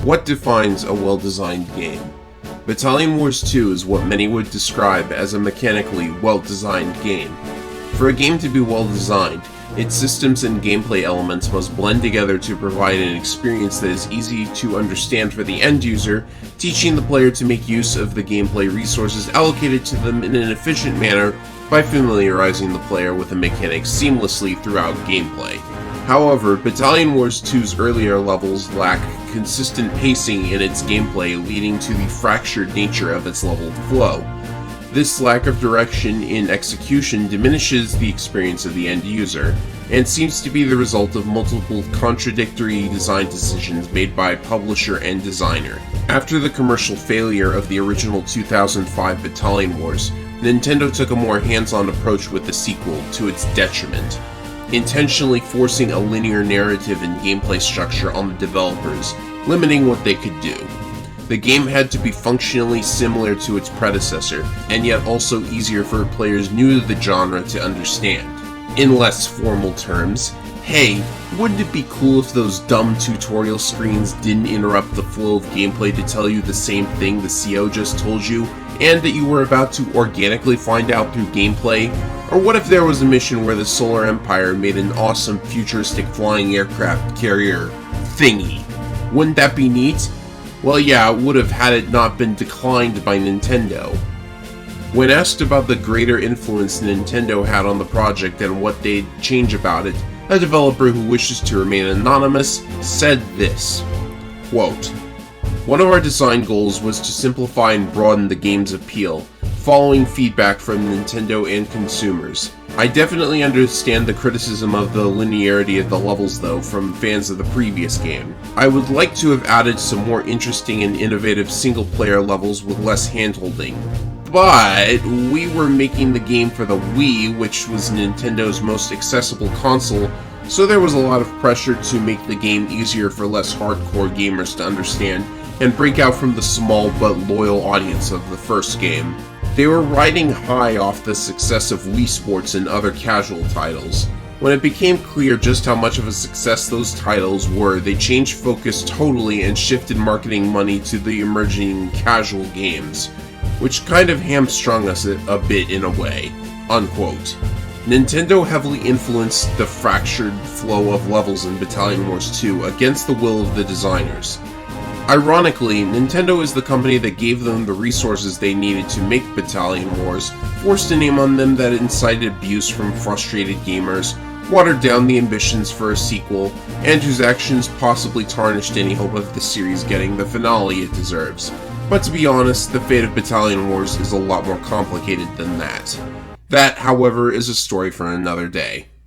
What defines a well-designed game? Battalion Wars 2 is what many would describe as a mechanically well-designed game. For a game to be well-designed, its systems and gameplay elements must blend together to provide an experience that is easy to understand for the end user, teaching the player to make use of the gameplay resources allocated to them in an efficient manner by familiarizing the player with the mechanics seamlessly throughout gameplay. However, Battalion Wars 2's earlier levels lack consistent pacing in its gameplay, leading to the fractured nature of its level flow. This lack of direction in execution diminishes the experience of the end user, and seems to be the result of multiple contradictory design decisions made by publisher and designer. After the commercial failure of the original 2005 Battalion Wars, Nintendo took a more hands-on approach with the sequel, to its detriment, intentionally forcing a linear narrative and gameplay structure on the developers, limiting what they could do. The game had to be functionally similar to its predecessor, and yet also easier for players new to the genre to understand. In less formal terms, hey, wouldn't it be cool if those dumb tutorial screens didn't interrupt the flow of gameplay to tell you the same thing the CO just told you, and that you were about to organically find out through gameplay? Or what if there was a mission where the Solar Empire made an awesome futuristic flying aircraft carrier thingy? Wouldn't that be neat? Well, yeah, it would have had it not been declined by Nintendo. When asked about the greater influence Nintendo had on the project and what they'd change about it, a developer who wishes to remain anonymous said this, quote, "One of our design goals was to simplify and broaden the game's appeal, following feedback from Nintendo and consumers. I definitely understand the criticism of the linearity of the levels though from fans of the previous game. I would like to have added some more interesting and innovative single-player levels with less hand-holding. But we were making the game for the Wii, which was Nintendo's most accessible console, so there was a lot of pressure to make the game easier for less hardcore gamers to understand and break out from the small but loyal audience of the first game. They were riding high off the success of Wii Sports and other casual titles. When it became clear just how much of a success those titles were, they changed focus totally and shifted marketing money to the emerging casual games, which kind of hamstrung us a bit in a way." Unquote. Nintendo heavily influenced the fractured flow of levels in Battalion Wars 2 against the will of the designers. Ironically, Nintendo is the company that gave them the resources they needed to make Battalion Wars, forced a name on them that incited abuse from frustrated gamers, watered down the ambitions for a sequel, and whose actions possibly tarnished any hope of the series getting the finale it deserves. But to be honest, the fate of Battalion Wars is a lot more complicated than that. That, however, is a story for another day.